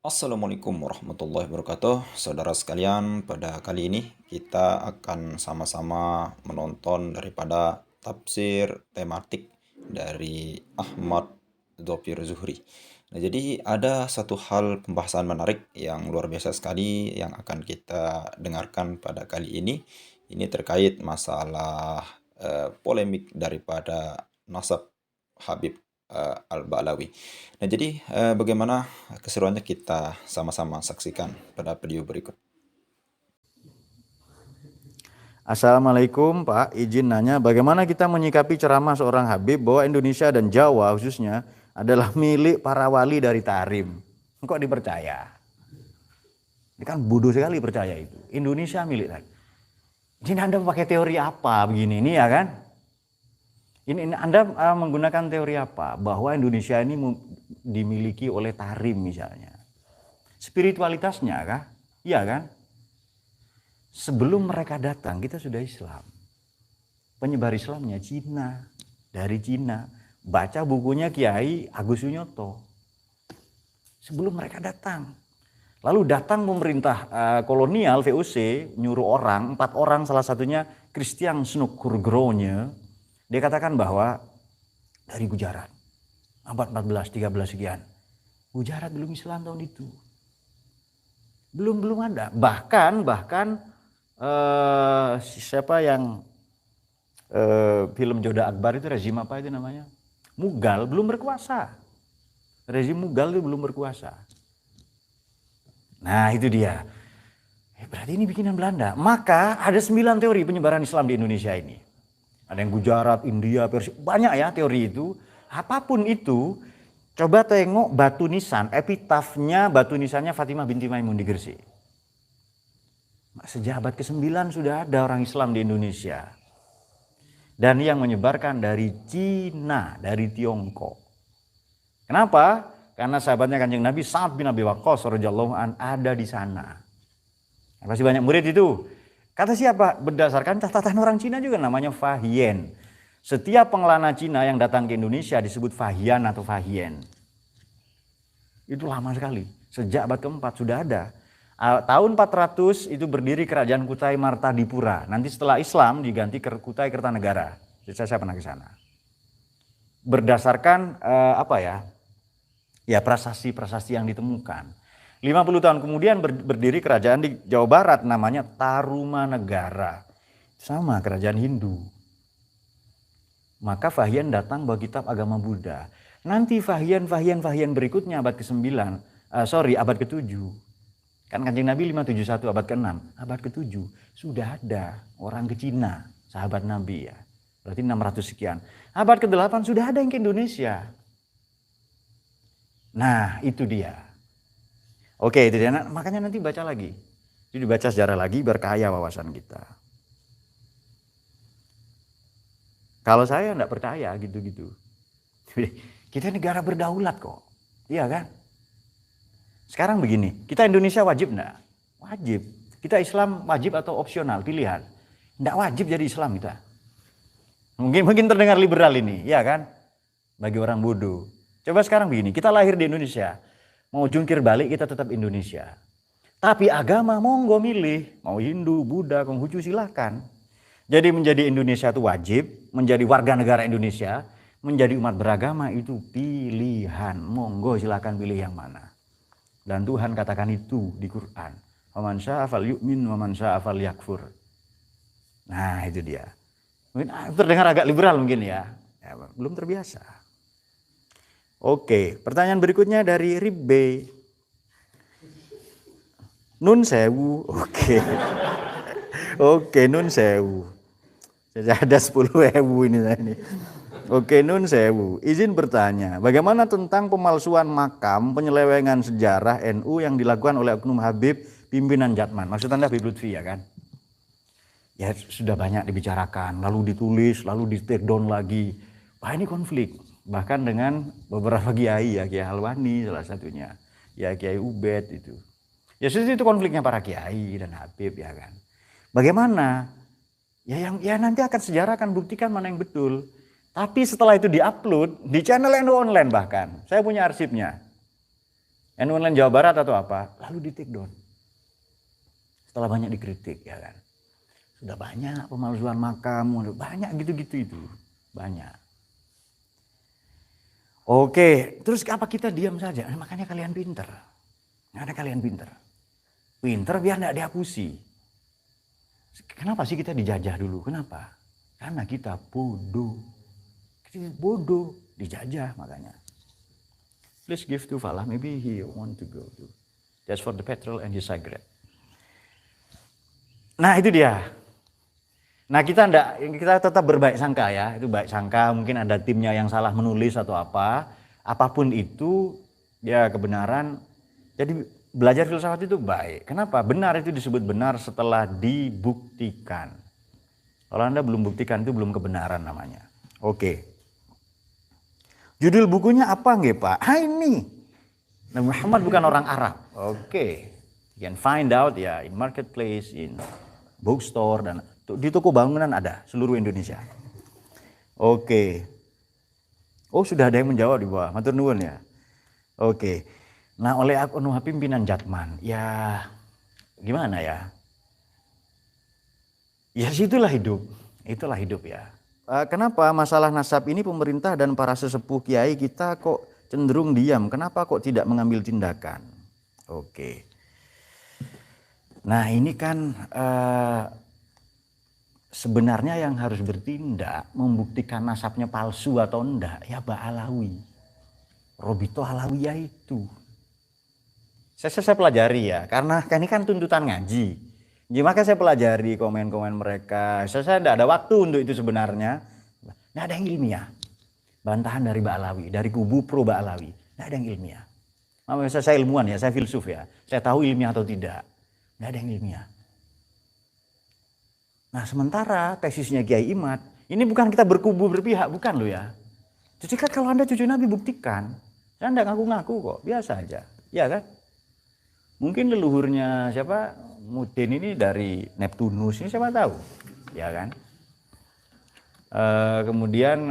Assalamualaikum warahmatullahi wabarakatuh. Saudara sekalian, pada kali ini kita akan sama-sama menonton daripada tafsir tematik dari Ahmad Dhofir Zuhri. Nah, jadi ada satu hal pembahasan menarik yang luar biasa sekali yang akan kita dengarkan pada kali ini. Ini terkait masalah polemik daripada nasab Habib Al-Ba'lawi. Nah, jadi bagaimana keseruannya kita sama-sama saksikan pada video berikut. Assalamualaikum Pak, izin nanya bagaimana kita menyikapi ceramah seorang Habib bahwa Indonesia dan Jawa khususnya adalah milik para wali dari Tarim. Kok dipercaya? Ini kan bodoh sekali percaya itu. Indonesia milik Tarim. Ini Anda pakai teori apa begini ini ya kan? Ini Anda menggunakan teori apa? Bahwa Indonesia ini dimiliki oleh Tarim misalnya. Spiritualitasnya kah? Iya kan? Sebelum mereka datang kita sudah Islam. Penyebar Islamnya Cina, dari Cina. Baca bukunya Kiai Agus Sunyoto. Sebelum mereka datang. Lalu datang pemerintah kolonial VOC nyuruh orang, 4 orang salah satunya Christian Snukurgronya. Dia katakan bahwa dari Gujarat, abad 14, 13 sekian. Gujarat belum Islam tahun itu. Belum ada. Bahkan siapa yang film Joda Akbar itu rezim apa itu namanya? Mughal belum berkuasa. Rezim Mughal itu belum berkuasa. Nah itu dia. Berarti ini bikinan Belanda. Maka ada 9 teori penyebaran Islam di Indonesia ini. Ada yang Gujarat, India, Persia. Banyak ya teori itu. Apapun itu, coba tengok batu nisan, epitafnya batu nisannya Fatimah binti Maimun di Gresik. Sejak abad ke-9 sudah ada orang Islam di Indonesia. Dan yang menyebarkan dari Cina, dari Tiongkok. Kenapa? Karena sahabatnya Kanjeng Nabi Sa'ad bin Abi Waqqas radhiyallahu an ada di sana. Pasti banyak murid itu. Kata siapa? Berdasarkan catatan orang Cina juga namanya Fahien. Setiap pengelana Cina yang datang ke Indonesia disebut Fahian atau Fahien. Itu lama sekali. Sejak abad ke-4 sudah ada. Tahun 400 itu berdiri kerajaan Kutai Martadipura. Nanti setelah Islam diganti Kutai Kertanegara. Saya pernah ke sana. Berdasarkan prasasti yang ditemukan. 50 tahun kemudian berdiri kerajaan di Jawa Barat namanya Tarumanegara. Sama kerajaan Hindu. Maka Fahian datang bawa kitab agama Buddha. Nanti Fahian berikutnya abad abad ke-7. Kan Kanjeng Nabi 571 abad ke-6, abad ke-7 sudah ada orang ke Cina, sahabat Nabi ya. Berarti 600 sekian. Abad ke-8 sudah ada yang ke Indonesia. Nah, itu dia. Oke, itu dia. Makanya nanti baca lagi. Jadi baca sejarah lagi berkaya wawasan kita. Kalau saya enggak percaya gitu-gitu. Kita negara berdaulat kok. Iya kan? Sekarang begini, kita Indonesia wajib enggak? Wajib. Kita Islam wajib atau opsional, pilihan. Enggak wajib jadi Islam kita. Mungkin terdengar liberal ini, ya kan? Bagi orang bodoh. Coba sekarang begini, kita lahir di Indonesia. Mau jungkir balik kita tetap Indonesia. Tapi agama monggo milih. Mau Hindu, Buddha, Konghucu silahkan. Jadi menjadi Indonesia itu wajib. Menjadi warga negara Indonesia. Menjadi umat beragama itu pilihan. Monggo silahkan pilih yang mana. Dan Tuhan katakan itu di Quran. Waman syaa'a falyu'min waman syaa'a falyakfur. Nah itu dia. Mungkin terdengar agak liberal mungkin ya. Belum terbiasa. Oke, pertanyaan berikutnya dari Ribbe. Nun sewu. Oke, nun sewu. Ada 10.000 ini. Oke, nun sewu. Izin bertanya, bagaimana tentang pemalsuan makam, penyelewengan sejarah NU yang dilakukan oleh oknum Habib pimpinan Jatman? Maksud Anda Habib Lutfi ya kan? Ya sudah banyak dibicarakan, lalu ditulis, lalu di take down lagi. Wah ini konflik. Bahkan dengan beberapa kiai ya, Kiai Halwani salah satunya. Ya Kiai Ubed itu. Ya itu konfliknya para kiai dan Habib ya kan. Bagaimana? Ya nanti akan sejarah akan buktikan mana yang betul. Tapi setelah itu diupload di channel NU online bahkan. Saya punya arsipnya. NU Online Jawa Barat atau apa, lalu di take down. Setelah banyak dikritik, ya kan. Sudah banyak pemalsuan makam, banyak gitu-gitu itu, banyak. Oke, terus apa kita diam saja? Makanya kalian pinter. Karena kalian pinter. Pinter biar tidak dihapusi. Kenapa sih kita dijajah dulu? Kenapa? Karena kita bodoh. Kita bodoh, dijajah makanya. Please give to Falah, maybe he want to go to. That's for the petrol and his cigarette. Nah itu dia. Nah kita tetap berbaik sangka ya. Itu baik sangka, mungkin ada timnya yang salah menulis atau apa. Apapun itu, ya kebenaran. Jadi belajar filsafat itu baik. Kenapa? Benar itu disebut benar setelah dibuktikan. Kalau Anda belum buktikan itu belum kebenaran namanya. Oke. Judul bukunya apa nggih Pak? Ini. Nabi Muhammad bukan orang Arab. Oke. You can find out ya in marketplace, in bookstore, dan di toko bangunan ada seluruh Indonesia. Oke. Oh sudah ada yang menjawab di bawah. Matur nuwun ya. Oke. Nah oleh aku pimpinan Jatman. Ya gimana ya? Ya situlah hidup. Itulah hidup ya. Kenapa masalah nasab ini pemerintah dan para sesepuh kiai kita kok cenderung diam? Kenapa kok tidak mengambil tindakan? Oke. Nah ini kan sebenarnya yang harus bertindak membuktikan nasabnya palsu atau enggak ya Mbak Alawi. Robito Alawiyah itu. Saya pelajari ya, karena ini kan tuntutan ngaji. Jadi maka saya pelajari komen-komen mereka. Saya tidak ada waktu untuk itu sebenarnya. Tidak ada yang ilmiah. Bantahan dari Mbak Alawi, dari kubu pro Mbak Alawi. Tidak ada yang ilmiah. Saya ilmuwan ya, saya filsuf ya. Saya tahu ilmiah atau tidak. Tidak ada yang ilmiah. Nah sementara tesisnya Kiai Imad, ini bukan kita berkubu berpihak, bukan loh ya. Jadi kan kalau Anda cucu Nabi buktikan. Saya tidak ngaku-ngaku kok, biasa aja. Ya kan? Mungkin leluhurnya siapa? Mudin ini dari Neptunus, ini siapa tahu. Ya kan? Kemudian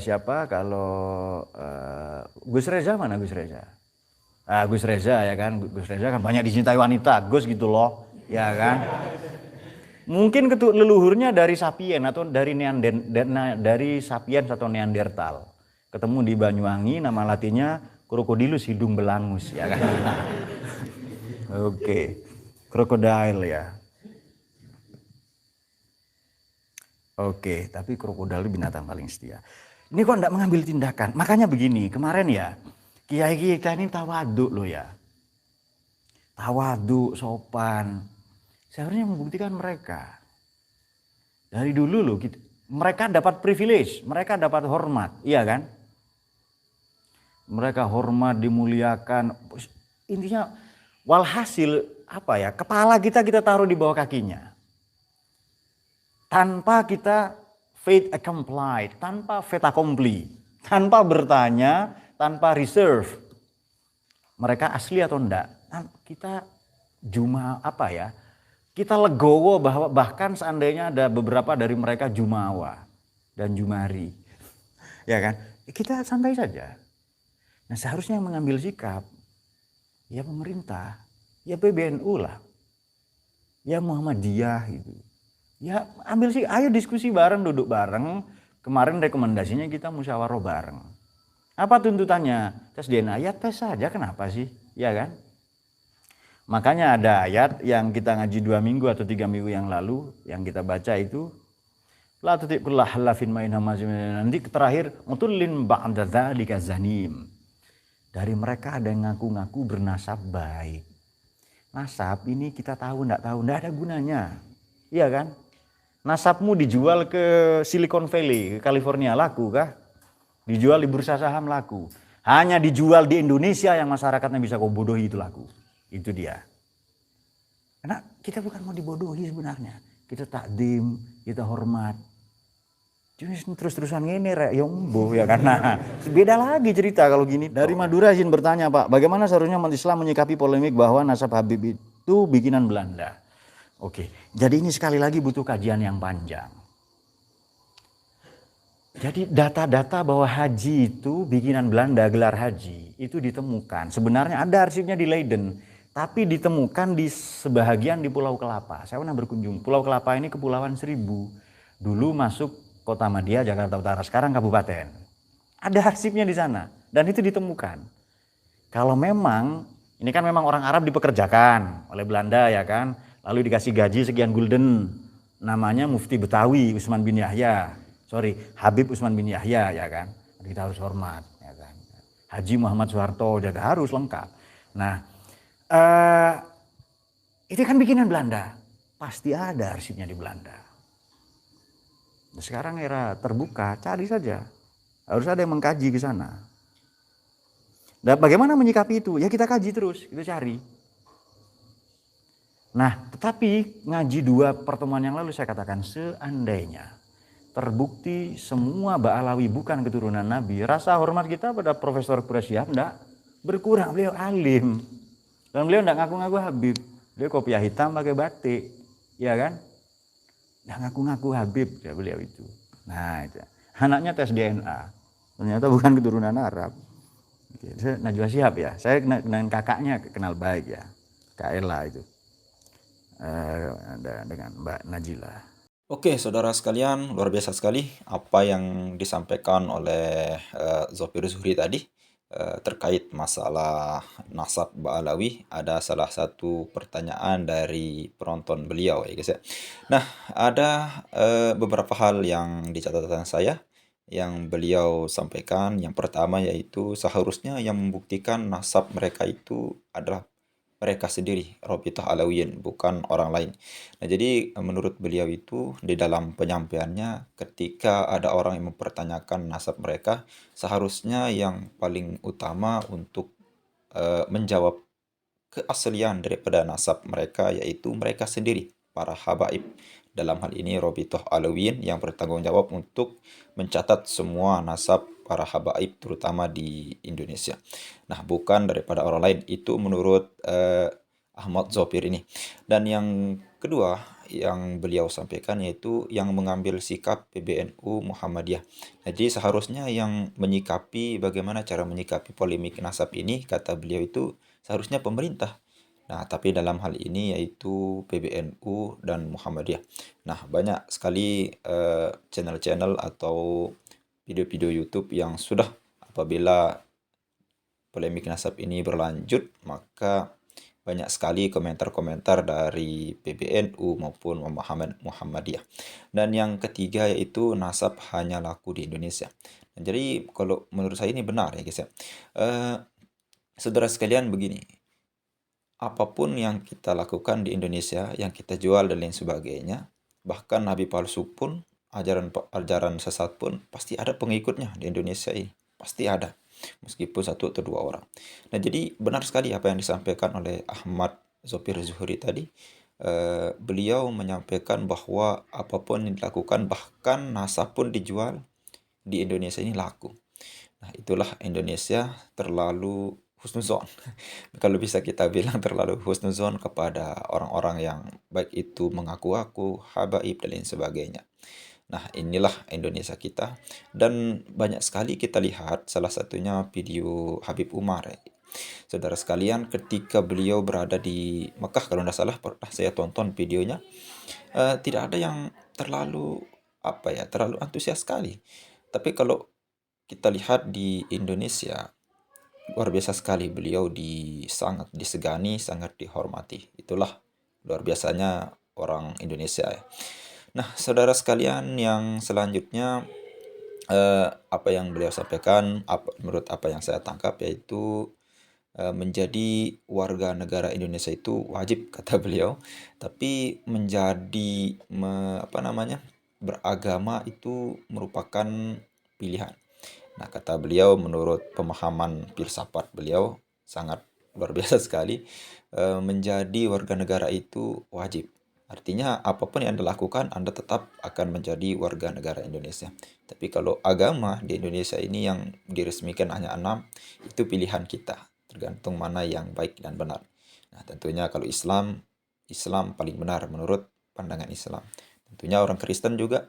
siapa kalau Gus Reza mana Gus Reza? Gus Reza ya kan, Gus Reza kan banyak dicintai wanita, Gus gitu loh, ya kan? Mungkin leluhurnya dari Sapien atau dari Sapiens atau Neandertal. Ketemu di Banyuwangi, nama latinnya Crocodilus hidung belangus, ya kan? Oke, krokodil ya. Oke, tapi krokodil binatang paling setia. Ini kok enggak mengambil tindakan? Makanya begini, kemarin ya, kiai kita ini tawaduk loh ya. Tawaduk, sopan. Seharusnya membuktikan mereka. Dari dulu loh, mereka dapat privilege, mereka dapat hormat, iya kan? Mereka hormat, dimuliakan. Intinya, walhasil apa ya? Kepala kita taruh di bawah kakinya. Tanpa kita fait accompli, tanpa fait accompli, tanpa bertanya, tanpa reserve. Mereka asli atau enggak? Kita apa ya? Kita legowo bahwa bahkan seandainya ada beberapa dari mereka jumawa dan jumari. Ya kan? Kita santai saja. Nah, seharusnya yang mengambil sikap ya pemerintah, ya PBNU lah. Ya Muhammadiyah gitu. Ya ambil sih, ayo diskusi bareng, duduk bareng. Kemarin rekomendasinya kita musyawarah bareng. Apa tuntutannya? Tes DNA, ya tes saja, kenapa sih? Ya kan? Makanya ada ayat yang kita ngaji 2 minggu atau 3 minggu yang lalu, yang kita baca itu, la tutiqullah halafin main hamazim, nanti terakhir, mutullin ba'da dzalika zanim. Dari mereka ada yang ngaku-ngaku bernasab baik. Nasab ini kita tahu enggak ada gunanya. Iya kan? Nasabmu dijual ke Silicon Valley, ke California, laku kah? Dijual di bursa saham, laku. Hanya dijual di Indonesia yang masyarakatnya bisa kau bodohi, itu laku. Itu dia. Karena kita bukan mau dibodohi sebenarnya. Kita takdim, kita hormat. Cuma terus-terusan ini rek, ya umbuh ya karena beda lagi cerita kalau gini. Dari Madura izin bertanya Pak, bagaimana seharusnya umat Islam menyikapi polemik bahwa nasab Habib itu bikinan Belanda? Oke, jadi ini sekali lagi butuh kajian yang panjang. Jadi data-data bahwa haji itu bikinan Belanda, gelar haji itu ditemukan. Sebenarnya ada arsipnya di Leiden, tapi ditemukan di sebahagian di Pulau Kelapa. Saya pernah berkunjung. Pulau Kelapa ini Kepulauan Seribu. Dulu masuk Kota Madia, Jakarta Utara. Sekarang kabupaten. Ada arsipnya di sana dan itu ditemukan. Kalau memang ini kan memang orang Arab dipekerjakan oleh Belanda ya kan, lalu dikasih gaji sekian gulden, namanya Mufti Betawi Utsman bin Yahya, Habib Utsman bin Yahya ya kan, kita harus hormat ya kan. Haji Muhammad Soeharto juga harus lengkap. Nah, eh, itu kan bikinan Belanda, pasti ada arsipnya di Belanda. Nah, sekarang era terbuka, cari saja, harus ada yang mengkaji ke sana. Nah, bagaimana menyikapi itu? Ya kita kaji terus, kita cari. Nah, tetapi ngaji 2 pertemuan yang lalu saya katakan, seandainya terbukti semua Ba'alawi bukan keturunan Nabi, rasa hormat kita pada Profesor Quraisyhab enggak berkurang. Beliau alim. Dan beliau enggak ngaku-ngaku Habib. Beliau kopiah hitam pakai batik. Ya kan? Enggak ngaku-ngaku Habib ya beliau itu. Nah, itu. Anaknya tes DNA. Ternyata bukan keturunan Arab. Najwa Shihab ya, saya dengan kakaknya kenal baik ya, Kak Ella itu, dengan Mbak Najila. Oke, saudara sekalian, luar biasa sekali apa yang disampaikan oleh Zofir Zuhri tadi terkait masalah nasab Ba'alawi. Ada salah satu pertanyaan dari penonton beliau ya guys ya. Nah, ada beberapa hal yang di catatan saya yang beliau sampaikan. Yang pertama yaitu seharusnya yang membuktikan nasab mereka itu adalah mereka sendiri, Rabithah Alawiyin, bukan orang lain. Nah, jadi menurut beliau itu di dalam penyampaiannya ketika ada orang yang mempertanyakan nasab mereka, seharusnya yang paling utama untuk menjawab keaslian daripada nasab mereka yaitu mereka sendiri, para habaib. Dalam hal ini Rabithah Alawiyin yang bertanggung jawab untuk mencatat semua nasab para habaib terutama di Indonesia. Nah, bukan daripada orang lain. Itu menurut Ahmad Zofir ini. Dan yang kedua yang beliau sampaikan yaitu yang mengambil sikap PBNU Muhammadiyah. Jadi seharusnya yang menyikapi bagaimana cara menyikapi polemik nasab ini, kata beliau itu seharusnya pemerintah. Nah, tapi dalam hal ini yaitu PBNU dan Muhammadiyah. Nah, banyak sekali channel-channel atau video-video YouTube yang sudah apabila polemik nasab ini berlanjut, maka banyak sekali komentar-komentar dari PBNU maupun Muhammadiyah. Dan yang ketiga yaitu nasab hanya laku di Indonesia. Nah, jadi kalau menurut saya ini benar ya guys ya. Saudara sekalian begini, apapun yang kita lakukan di Indonesia, yang kita jual dan lain sebagainya, bahkan nabi palsu pun, ajaran sesat pun pasti ada pengikutnya di Indonesia ini. Pasti ada. Meskipun 1 atau 2 orang. Nah, jadi benar sekali apa yang disampaikan oleh Ahmad Zofir Zuhri tadi. Beliau menyampaikan bahwa apapun yang dilakukan, bahkan nasab pun dijual di Indonesia ini laku. Nah, itulah Indonesia terlalu husnuzon. Kalau bisa kita bilang terlalu husnuzon kepada orang-orang yang baik itu mengaku-aku, habaib dan lain sebagainya. Nah, inilah Indonesia kita. Dan banyak sekali kita lihat salah satunya video Habib Umar. Saudara sekalian, ketika beliau berada di Mekah, kalau tidak salah pernah saya tonton videonya, tidak ada yang terlalu terlalu antusias sekali. Tapi kalau kita lihat di Indonesia, luar biasa sekali beliau sangat disegani, sangat dihormati. Itulah luar biasanya orang Indonesia ya. Nah, saudara sekalian yang selanjutnya apa yang beliau sampaikan, menurut apa yang saya tangkap yaitu menjadi warga negara Indonesia itu wajib kata beliau, tapi menjadi beragama itu merupakan pilihan. Nah, kata beliau menurut pemahaman filsafat beliau sangat luar biasa sekali, menjadi warga negara itu wajib. Artinya apapun yang Anda lakukan, Anda tetap akan menjadi warga negara Indonesia. Tapi kalau agama di Indonesia ini yang diresmikan hanya 6, itu pilihan kita. Tergantung mana yang baik dan benar. Nah, tentunya kalau Islam paling benar menurut pandangan Islam. Tentunya orang Kristen juga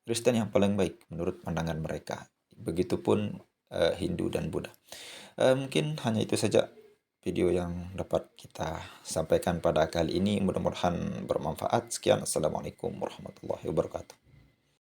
Kristen yang paling baik menurut pandangan mereka. Begitupun Hindu dan Buddha. Mungkin hanya itu saja video yang dapat kita sampaikan pada kali ini. Mudah-mudahan bermanfaat. Sekian. Assalamualaikum warahmatullahi wabarakatuh.